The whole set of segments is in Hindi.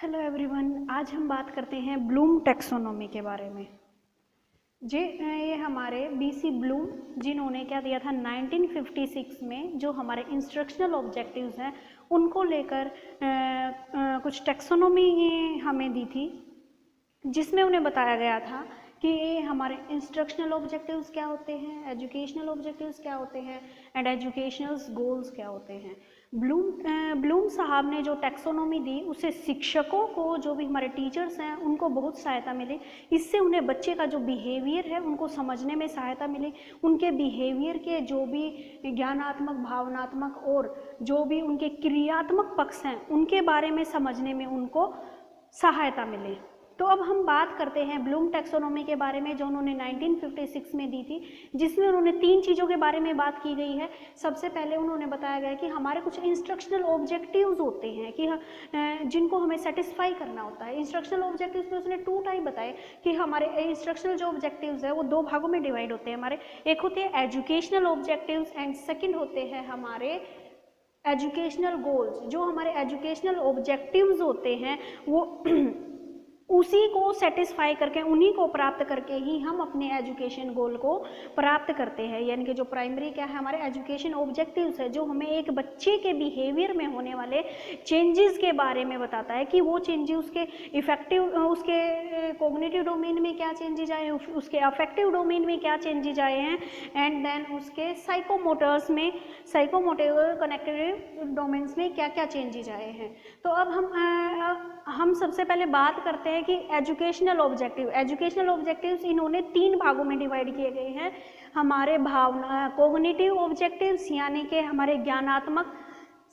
हेलो एवरीवन, आज हम बात करते हैं ब्लूम टैक्सोनॉमी के बारे में। ये हमारे बीसी ब्लूम, जिन्होंने क्या दिया था 1956 में, जो हमारे इंस्ट्रक्शनल ऑब्जेक्टिव्स हैं उनको लेकर कुछ टैक्सोनॉमी हमें दी थी, जिसमें उन्हें बताया गया था कि हमारे इंस्ट्रक्शनल ऑब्जेक्टिव्स क्या होते हैं, एजुकेशनल ऑब्जेक्टिव्स क्या होते हैं एंड एजुकेशनल गोल्स क्या होते हैं। ब्लूम साहब ने जो टैक्सोनॉमी दी उससे शिक्षकों को, जो भी हमारे टीचर्स हैं, उनको बहुत सहायता मिली। इससे उन्हें बच्चे का जो बिहेवियर है उनको समझने में सहायता मिली। उनके बिहेवियर के जो भी ज्ञानात्मक, भावनात्मक और जो भी उनके क्रियात्मक पक्ष हैं उनके बारे में समझने में उनको सहायता मिली। तो अब हम बात करते हैं ब्लूम टैक्सोनॉमी के बारे में, जो उन्होंने 1956 में दी थी, जिसमें उन्होंने 3 चीज़ों के बारे में बात की गई है। सबसे पहले उन्होंने बताया गया कि हमारे कुछ इंस्ट्रक्शनल ऑब्जेक्टिव्स होते हैं कि जिनको हमें सेटिस्फाई करना होता है। इंस्ट्रक्शनल ऑब्जेक्टिव्स में उसने 2 टाइप बताए कि हमारे इंस्ट्रक्शनल जो ऑब्जेक्टिव्स है वो 2 भागों में डिवाइड होते हैं हमारे। एक होते हैं एजुकेशनल ऑब्जेक्टिव्स एंड सेकेंड होते हैं हमारे एजुकेशनल गोल्स। जो हमारे एजुकेशनल ऑब्जेक्टिव्स होते हैं वो उसी को सेटिस्फाई करके, उन्हीं को प्राप्त करके ही हम अपने एजुकेशन गोल को प्राप्त करते हैं। यानी कि जो प्राइमरी क्या है, हमारे एजुकेशन ऑब्जेक्टिव्स है, जो हमें एक बच्चे के बिहेवियर में होने वाले चेंजेस के बारे में बताता है कि वो चेंजेस उसके इफेक्टिव, उसके कॉग्निटिव डोमेन में क्या चेंजेस आए हैं, उसके अफेक्टिव डोमेन में क्या चेंजेस आए हैं एंड देन उसके साइकोमोटर्स में, साइकोमोटर कनेक्टिव डोमेन्स में क्या क्या चेंजेस आए हैं। तो अब हम सबसे पहले बात करते हैं कि एजुकेशनल ऑब्जेक्टिव्स इन्होंने 3 भागों में डिवाइड किए गए हैं। हमारे भावना कॉग्निटिव ऑब्जेक्टिव्स यानी कि हमारे ज्ञानात्मक,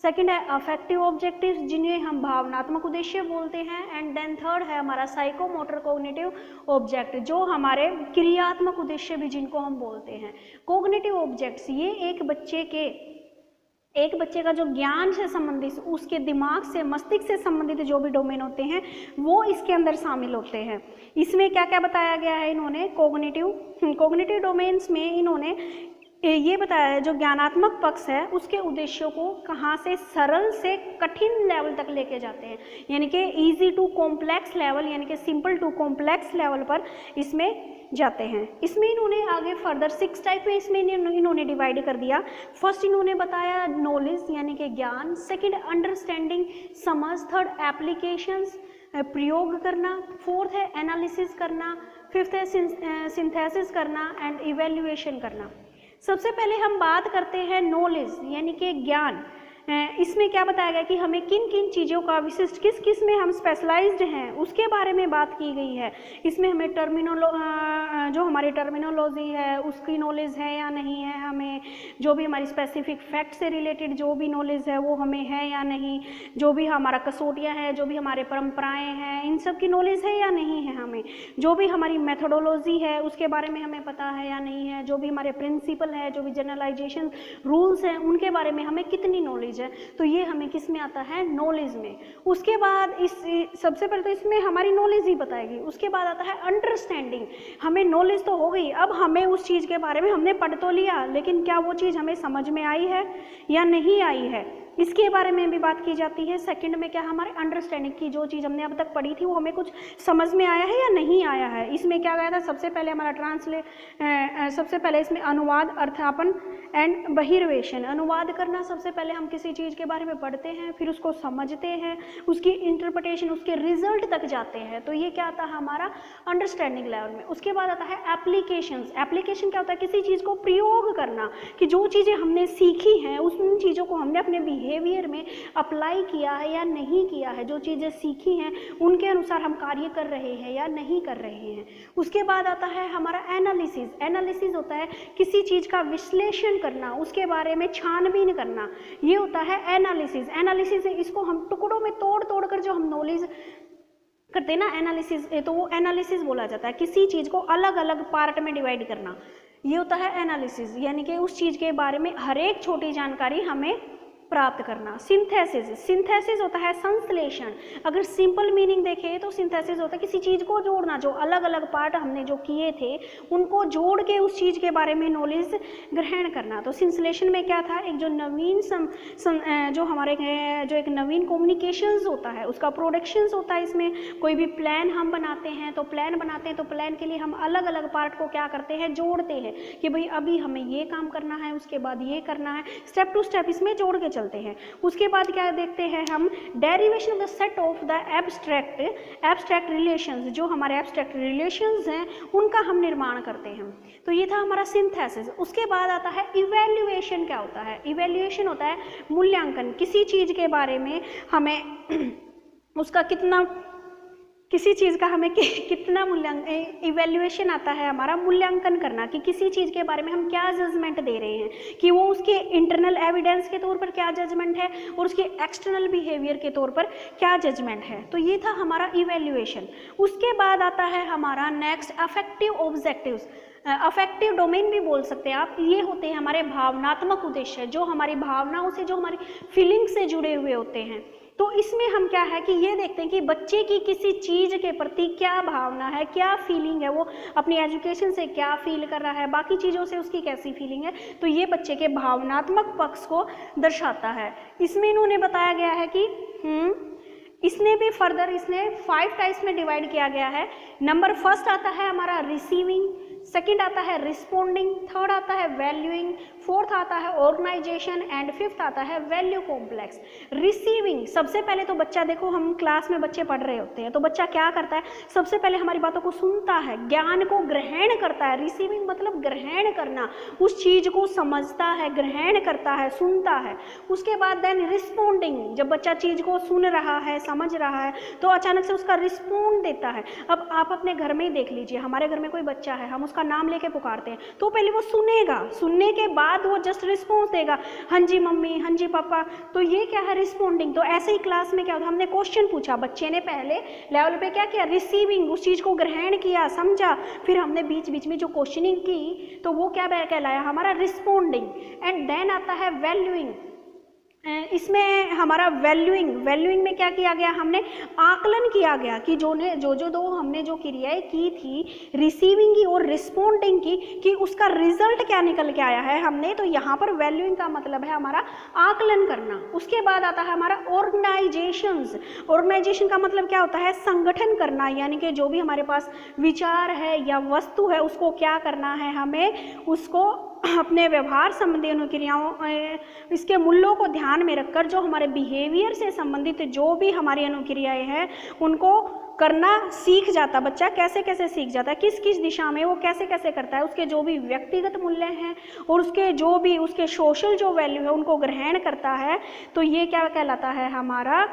सेकंड है अफेक्टिव ऑब्जेक्टिव्स जिन्हें हम भावनात्मक उद्देश्य बोलते हैं एंड देन थर्ड है हमारा साइकोमोटर कॉग्निटिव ऑब्जेक्ट, जो हमारे क्रियात्मक उद्देश्य भी जिनको हम बोलते हैं। कॉग्निटिव ऑब्जेक्ट्स ये एक बच्चे का जो ज्ञान से संबंधित, उसके दिमाग से, मस्तिष्क से संबंधित जो भी डोमेन होते हैं वो इसके अंदर शामिल होते हैं। इसमें क्या क्या बताया गया है इन्होंने, कॉग्निटिव डोमेन्स में इन्होंने ये बताया है जो ज्ञानात्मक पक्ष है उसके उद्देश्यों को कहाँ से सरल से कठिन लेवल तक लेके जाते हैं, यानी कि इजी टू कॉम्प्लेक्स लेवल, यानी कि सिंपल टू कॉम्प्लेक्स लेवल पर इसमें जाते हैं। इसमें इन्होंने आगे फर्दर 6 टाइप में इसमें इन्होंने डिवाइड कर दिया। फर्स्ट इन्होंने बताया नॉलेज यानी कि ज्ञान, सेकंड अंडरस्टैंडिंग समझ, थर्ड एप्लीकेशंस प्रयोग करना, फोर्थ है एनालिसिस करना, फिफ्थ है सिंथेसिस करना एंड इवेल्युएशन करना। सबसे पहले हम बात करते हैं नॉलेज यानी कि ज्ञान। इसमें क्या बताया गया कि हमें किन किन चीज़ों का विशिष्ट, किस किस में हम स्पेशलाइज्ड हैं उसके बारे में बात की गई है। इसमें हमें जो हमारी टर्मिनोलॉजी है उसकी नॉलेज है या नहीं है, हमें जो भी हमारी स्पेसिफिक फैक्ट से रिलेटेड जो भी नॉलेज है वो हमें है या नहीं, जो भी हमारा कसौटियाँ हैं, जो भी हमारे परंपराएं हैं, इन सब की नॉलेज है या नहीं है हमें, जो भी हमारी मेथोडोलॉजी है उसके बारे में हमें पता है या नहीं है, जो भी हमारे प्रिंसिपल है, जो भी जनरलाइजेशन रूल्स हैं उनके बारे में हमें कितनी नॉलेज है। तो ये हमें किस में आता है, नॉलेज में। उसके बाद सबसे पहले तो इसमें हमारी नॉलेज ही बताएगी। उसके बाद आता है अंडरस्टैंडिंग। हमें नॉलेज तो हो गई, अब हमें उस चीज़ के बारे में हमने पढ़ तो लिया, लेकिन क्या वो चीज़ हमें समझ में आई है या नहीं आई है, इसके बारे में भी बात की जाती है। सेकंड में क्या, हमारे अंडरस्टैंडिंग की जो चीज़ हमने अब तक पढ़ी थी वो हमें कुछ समझ में आया है या नहीं आया है। इसमें क्या गया था, सबसे पहले हमारा सबसे पहले इसमें अनुवाद, अर्थापन एंड बहिर्वेशन। अनुवाद करना, सबसे पहले हम किसी चीज़ के बारे में पढ़ते हैं, फिर उसको समझते हैं, उसकी इंटरप्रिटेशन, उसके रिजल्ट तक जाते हैं, तो ये क्या आता है हमारा अंडरस्टैंडिंग लेवल में। उसके बाद आता है एप्लीकेशंस। एप्लीकेशन क्या होता है, किसी चीज़ को प्रयोग करना, कि जो चीज़ें हमने सीखी हैं उन चीज़ों को हमने अपने बिहेवियर में अप्लाई किया है या नहीं किया है, जो चीज़ें सीखी हैं उनके अनुसार हम कार्य कर रहे हैं या नहीं कर रहे हैं। उसके बाद आता है हमारा एनालिसिस। एनालिसिस होता है किसी चीज़ का विश्लेषण करना, उसके बारे में छानबीन करना, ये होता है एनालिसिस। एनालिसिस इसको हम टुकड़ों में तोड़ कर जो हम नॉलेज करते हैं ना एनालिसिस, तो वो एनालिसिस बोला जाता है। किसी चीज़ को अलग अलग पार्ट में डिवाइड करना, ये होता है एनालिसिस, यानी कि उस चीज़ के बारे में हर एक छोटी जानकारी हमें प्राप्त करना। सिंथेसिस, सिंथेसिस होता है संश्लेषण। अगर सिंपल मीनिंग देखें तो सिंथेसिस होता है किसी चीज़ को जोड़ना, जो अलग अलग पार्ट हमने जो किए थे उनको जोड़ के उस चीज़ के बारे में नॉलेज ग्रहण करना। तो संश्लेषण में क्या था, एक जो नवीन जो एक नवीन कम्युनिकेशंस होता है उसका प्रोडक्शंस होता है। इसमें कोई भी प्लान हम बनाते हैं तो प्लान के लिए हम अलग अलग पार्ट को क्या करते हैं, जोड़ते हैं कि भाई अभी हमें ये काम करना है, उसके बाद ये करना है, स्टेप टू स्टेप इसमें जोड़ के चलते हैं। उसके बाद क्या देखते हैं हम, derivation of the set of the abstract relations, जो हमारे एब्स्ट्रैक्ट रिलेशंस हैं उनका हम निर्माण करते हैं। तो ये था हमारा सिंथेसिस। उसके बाद आता है इवैल्यूएशन। क्या होता है, इवैल्यूएशन होता है मूल्यांकन। किसी चीज़ के बारे में हमें उसका किसी चीज़ का हमें कितना मूल्यांकन, इवैल्यूएशन आता है हमारा मूल्यांकन करना कि किसी चीज़ के बारे में हम क्या जजमेंट दे रहे हैं, कि वो उसके इंटरनल एविडेंस के तौर पर क्या जजमेंट है और उसके एक्सटर्नल बिहेवियर के तौर पर क्या जजमेंट है। तो ये था हमारा इवैल्यूएशन। उसके बाद आता है हमारा next affective objectives. Affective domain भी बोल सकते हैं आप। ये होते हैं हमारे भावनात्मक उद्देश्य, जो हमारी भावनाओं से, जो हमारी फीलिंग से जुड़े हुए होते हैं। तो इसमें हम क्या है कि ये देखते हैं कि बच्चे की किसी चीज़ के प्रति क्या भावना है, क्या फीलिंग है, वो अपनी एजुकेशन से क्या फील कर रहा है, बाकी चीज़ों से उसकी कैसी फीलिंग है। तो ये बच्चे के भावनात्मक पक्ष को दर्शाता है। इसमें इन्होंने बताया गया है कि इसने भी फर्दर इसने 5 टाइप्स में डिवाइड किया गया है। नंबर फर्स्ट आता है हमारा रिसीविंग, सेकंड आता है रिस्पोंडिंग, थर्ड आता है वैल्यूइंग, फोर्थ आता है ऑर्गेनाइजेशन एंड फिफ्थ आता है वैल्यू कॉम्प्लेक्स। रिसीविंग, सबसे पहले तो बच्चा, देखो हम क्लास में बच्चे पढ़ रहे होते हैं तो बच्चा क्या करता है, सबसे पहले हमारी बातों को सुनता है, ज्ञान को ग्रहण करता है। रिसीविंग मतलब ग्रहण करना, उस चीज़ को समझता है, ग्रहण करता है, सुनता है। उसके बाद देन रिस्पोंडिंग, जब बच्चा चीज़ को सुन रहा है, समझ रहा है तो अचानक से उसका रिस्पोंड देता है। अब आप अपने घर में ही देख लीजिए, हमारे घर में कोई बच्चा है, हम उसका नाम लेके पुकारते हैं तो पहले वो सुनेगा, सुनने के बाद वो जस्ट रिस्पॉन्स देगा, हाँ जी मम्मी, हाँ जी पापा। तो ये क्या है, रिस्पोंडिंग। तो ऐसे ही क्लास में क्या होता है, हमने क्वेश्चन पूछा, बच्चे ने पहले लेवल पे क्या किया, रिसीविंग, उस चीज़ को ग्रहण किया, समझा, फिर हमने बीच बीच में जो क्वेश्चनिंग की तो वो क्या कहलाया हमारा रिस्पोंडिंग। एंड देन आता है वैल्यूइंग। इसमें हमारा वैल्यूइंग में क्या किया गया, हमने आकलन किया गया कि जो हमने जो क्रियाएं की थी, रिसीविंग की और रिस्पोंडिंग की, कि उसका रिजल्ट क्या निकल के आया है हमने। तो यहाँ पर वैल्यूइंग का मतलब है हमारा आकलन करना। उसके बाद आता है हमारा ऑर्गेनाइजेशन का मतलब क्या होता है, संगठन करना, यानी कि जो भी हमारे पास विचार है या वस्तु है उसको क्या करना है, हमें उसको अपने व्यवहार संबंधी अनुक्रियाओं, इसके मूल्यों को ध्यान में रखकर जो हमारे बिहेवियर से संबंधित जो भी हमारी अनुक्रियाएं हैं उनको करना सीख जाता बच्चा। कैसे कैसे सीख जाता है, किस किस दिशा में वो कैसे कैसे करता है, उसके जो भी व्यक्तिगत मूल्य हैं और उसके जो भी उसके सोशल जो वैल्यू है उनको ग्रहण करता है। तो ये क्या कहलाता है हमारा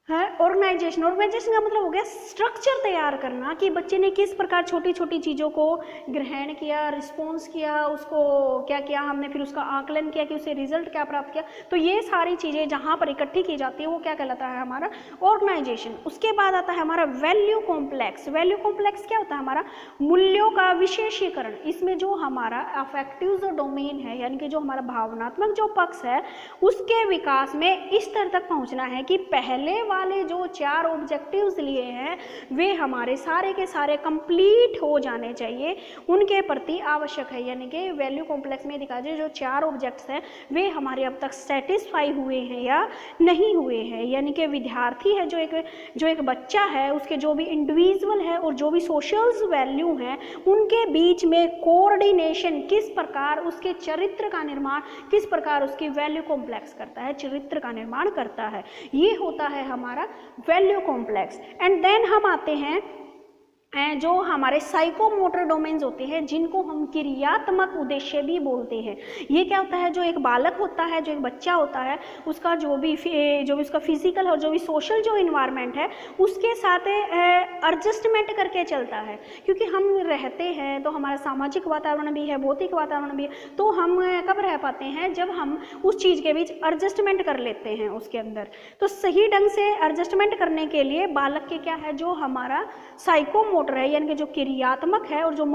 है ऑर्गेनाइजेशन। ऑर्गेनाइजेशन का मतलब हो गया स्ट्रक्चर तैयार करना, कि बच्चे ने किस प्रकार छोटी छोटी चीज़ों को ग्रहण किया, रिस्पॉन्स किया, उसको क्या किया हमने, फिर उसका आकलन किया कि उसे रिजल्ट क्या प्राप्त किया। तो ये सारी चीज़ें जहाँ पर इकट्ठी की जाती है वो क्या कहलाता है हमारा ऑर्गेनाइजेशन। उसके बाद आता है हमारा वैल्यू कॉम्प्लेक्स। वैल्यू कॉम्प्लेक्स क्या होता है, हमारा मूल्यों का विशेषीकरण। इसमें जो हमारा अफेक्टिव जो डोमेन है, यानी कि जो हमारा भावनात्मक जो पक्ष है, उसके विकास में इस स्तर तक पहुँचना है कि पहले वाले जो 4 ऑब्जेक्टिव्स लिए हैं वे हमारे सारे के सारे कंप्लीट हो जाने चाहिए, उनके प्रति आवश्यक है। यानी कि वैल्यू कॉम्प्लेक्स में दिखा जाए जो 4 ऑब्जेक्ट्स हैं वे हमारे अब तक सेटिस्फाई हुए हैं या नहीं हुए हैं। यानी कि विद्यार्थी है, जो एक बच्चा है, उसके जो भी इंडिविजुअल है और जो भी सोशल्स वैल्यू हैं उनके बीच में कोऑर्डिनेशन, किस प्रकार उसके चरित्र का निर्माण, किस प्रकार उसकी वैल्यू कॉम्प्लेक्स करता है, चरित्र का निर्माण करता है, ये होता है हमारा वैल्यू कॉम्प्लेक्स। एंड देन हम आते हैं जो हमारे साइकोमोटर डोमेन्स होते हैं, जिनको हम क्रियात्मक उद्देश्य भी बोलते हैं। ये क्या होता है, जो एक बालक होता है, जो एक बच्चा होता है, उसका जो भी उसका फिजिकल और जो भी सोशल जो इन्वायरमेंट है उसके साथ एडजस्टमेंट करके चलता है। क्योंकि हम रहते हैं तो हमारा सामाजिक वातावरण भी है, भौतिक वातावरण भी है, तो हम कब रह पाते हैं, जब हम उस चीज़ के बीच एडजस्टमेंट कर लेते हैं उसके अंदर। तो सही ढंग से एडजस्टमेंट करने के लिए बालक के क्या है, जो हमारा साइकोमोटर है, यानी कि जो क्रियात्मक है और जो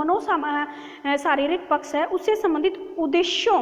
शारीरिक पक्ष है उससे संबंधित उद्देश्यों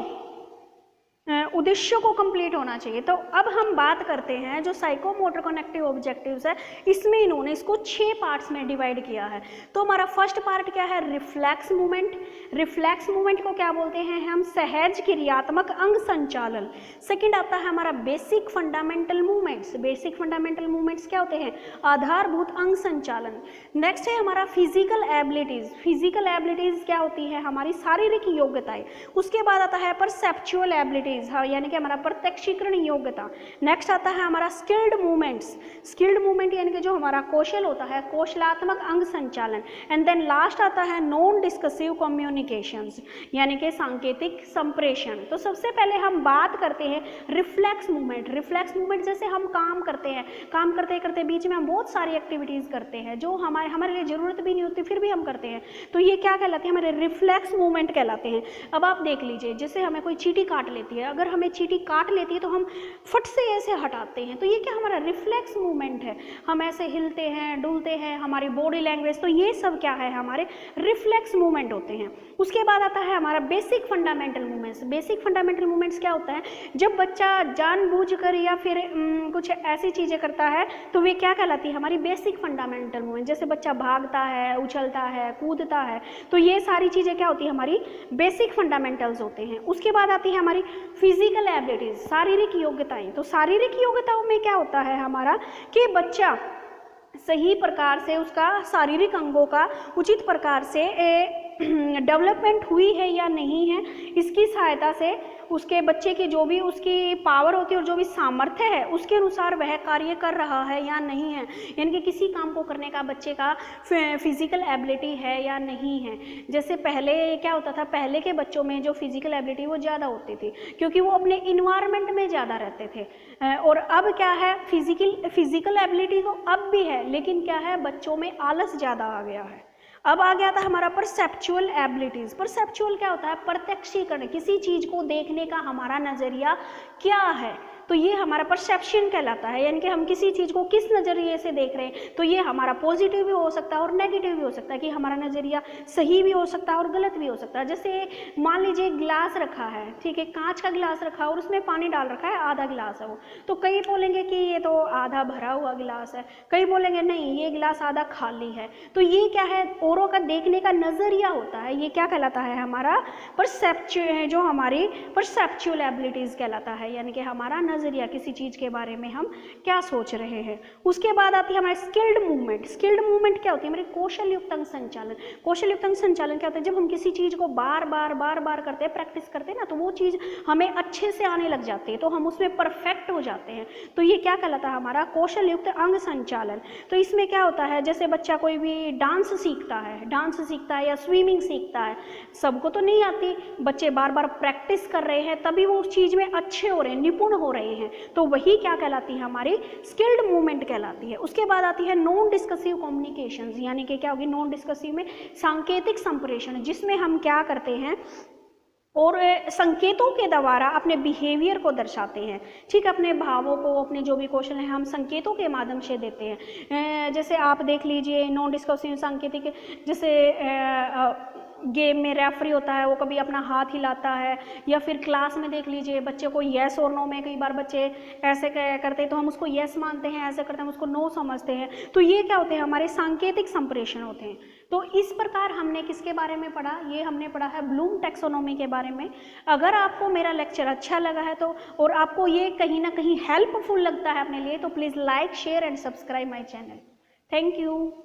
उद्देश्यों को कंप्लीट होना चाहिए। तो अब हम बात करते हैं जो साइकोमोटर कनेक्टिव ऑब्जेक्टिव्स है, इसमें इन्होंने इसको 6 पार्ट्स में डिवाइड किया है। तो हमारा फर्स्ट पार्ट क्या है, रिफ्लेक्स मूवमेंट। रिफ्लेक्स मूवमेंट को क्या बोलते हैं हम, सहज क्रियात्मक अंग संचालन। सेकंड आता है हमारा basic fundamental movements. Basic fundamental movements क्या होते हैं, आधारभूत अंग संचालन। नेक्स्ट है हमारा फिजिकल एबिलिटीज। फिजिकल एबिलिटीज क्या होती है, हमारी शारीरिक योग्यताएं। उसके बाद आता है परसेप्चुअल एबिलिटीज, हाँ, यानी कि हमारा प्रत्यक्षीकरण योग्यता। नेक्स्ट आता है हमारा स्किल्ड मूवमेंट्स। स्किल्ड मूवमेंट यानी कि जो हमारा कौशल होता है, कौशलात्मक अंग संचालन। एंड देन लास्ट आता है नॉन डिस्कसिव कम्युनिकेशंस, यानी कि सांकेतिक संप्रेषण। तो सबसे पहले हम बात करते हैं रिफ्लेक्स मूवमेंट। रिफ्लेक्स मूवमेंट जैसे हम काम करते हैं, काम करते करते बीच में हम बहुत सारी एक्टिविटीज करते हैं जो हमारे लिए जरूरत भी नहीं होती फिर भी हम करते हैं, तो ये क्या कहलाते हैं, हमारे रिफ्लेक्स मूवमेंट कहलाते हैं। अब आप देख लीजिए, जैसे हमें कोई चींटी काट लेती है, अगर हमें चींटी काट लेती है तो हम फट से ऐसे हटाते हैं, तो ये क्या हमारा रिफ्लेक्स मूवमेंट है। हम ऐसे हिलते हैं, डुलते हैं, हमारी बॉडी लैंग्वेज, तो ये सब क्या है, हमारे रिफ्लेक्स मूवमेंट होते हैं। उसके बाद आता है हमारा basic fundamental movements. Basic fundamental movements क्या होता है, जब बच्चा जानबूझकर या फिर कुछ ऐसी चीज़ें करता है तो वे क्या कहलाती है, हमारी बेसिक फंडामेंटल मूवमेंट। जैसे बच्चा भागता है, उछलता है, कूदता है, तो ये सारी चीज़ें क्या होती है, हमारी बेसिक फंडामेंटल्स होते हैं। उसके बाद आती है हमारी फिजिकल एबिलिटीज, शारीरिक योग्यताएं। तो शारीरिक योग्यताओं में क्या होता है हमारा, कि बच्चा सही प्रकार से उसका शारीरिक अंगों का उचित प्रकार से डेवलपमेंट हुई है या नहीं है, इसकी सहायता से उसके बच्चे की जो भी उसकी पावर होती है और जो भी सामर्थ्य है उसके अनुसार वह कार्य कर रहा है या नहीं है, यानी कि किसी काम को करने का बच्चे का फिजिकल एबिलिटी है या नहीं है। जैसे पहले क्या होता था, पहले के बच्चों में जो फिजिकल एबिलिटी वो ज़्यादा होती थी क्योंकि वो अपने इन्वायरमेंट में ज़्यादा रहते थे, और अब क्या है, फिजिकल एबिलिटी तो अब भी है लेकिन क्या है, बच्चों में आलस ज़्यादा आ गया है। अब आ गया था हमारा परसेप्चुअल एबिलिटीज। परसेप्चुअल क्या होता है, प्रत्यक्षीकरण, किसी चीज को देखने का हमारा नजरिया क्या है, तो ये हमारा परसेप्शन कहलाता है, यानी कि हम किसी चीज़ को किस नज़रिए से देख रहे हैं। तो ये हमारा पॉजिटिव भी हो सकता है और नेगेटिव भी हो सकता है, कि हमारा नज़रिया सही भी हो सकता है और गलत भी हो सकता है। जैसे मान लीजिए गिलास रखा है, ठीक है, कांच का गिलास रखा है और उसमें पानी डाल रखा है, आधा गिलास है वो, तो कई बोलेंगे कि ये तो आधा भरा हुआ गिलास है, कई बोलेंगे नहीं ये गिलास आधा खाली है। तो ये क्या है, औरों का देखने का नज़रिया होता है, ये क्या कहलाता है, हमारा जो हमारी परसेप्चुअल एबिलिटीज़ कहलाता है, यानी कि हमारा नजरिया किसी चीज के बारे में हम क्या सोच रहे हैं। उसके बाद आती है हमारी स्किल्ड मूवमेंट। स्किल्ड मूवमेंट क्या होती है, हमारे कौशल युक्त अंग संचालन। कौशल युक्त अंग संचालन क्या होता है, जब हम किसी चीज को बार बार करते हैं, प्रैक्टिस करते हैं ना, तो वो चीज हमें अच्छे से आने लग जाती है, तो हम उसमें परफेक्ट हो जाते हैं। तो ये क्या कहलाता है, हमारा कौशल युक्त अंग संचालन। तो इसमें क्या होता है, जैसे बच्चा कोई भी डांस सीखता है या स्विमिंग सीखता है, सबको तो नहीं आती, बच्चे बार बार प्रैक्टिस कर रहे हैं तभी वो उस चीज में अच्छे हो रहे हैं, निपुण हो रहे हैं, तो वही क्या कहलाती है, हमारी स्किल्ड मूवमेंट कहलाती है। उसके बाद आती है नॉन डिस्कसिव कम्युनिकेशंस, यानी कि क्या होगी, नॉन डिस्कसिव में सांकेतिक संप्रेषण, जिसमें हम क्या करते हैं और संकेतों के द्वारा अपने बिहेवियर को दर्शाते हैं, ठीक, अपने भावों को, अपने जो भी कौशल है हम संकेतों के माध्यम से देते हैं। जैसे आप देख लीजिए नॉन डिस्कसिव सांकेतिक, जैसे गेम में रेफरी होता है, वो कभी अपना हाथ हिलाता है, या फिर क्लास में देख लीजिए बच्चे को येस और नो में, कई बार बच्चे ऐसे करते हैं तो हम उसको येस मानते हैं, ऐसे करते हैं हम उसको नो समझते हैं, तो ये क्या होते हैं, हमारे सांकेतिक संप्रेषण होते हैं। तो इस प्रकार हमने किसके बारे में पढ़ा, ये हमने पढ़ा है ब्लूम टैक्सोनॉमी के बारे में। अगर आपको मेरा लेक्चर अच्छा लगा है तो, और आपको ये कहीं ना कहीं हेल्पफुल लगता है अपने लिए, तो please like, share and subscribe my channel. Thank you.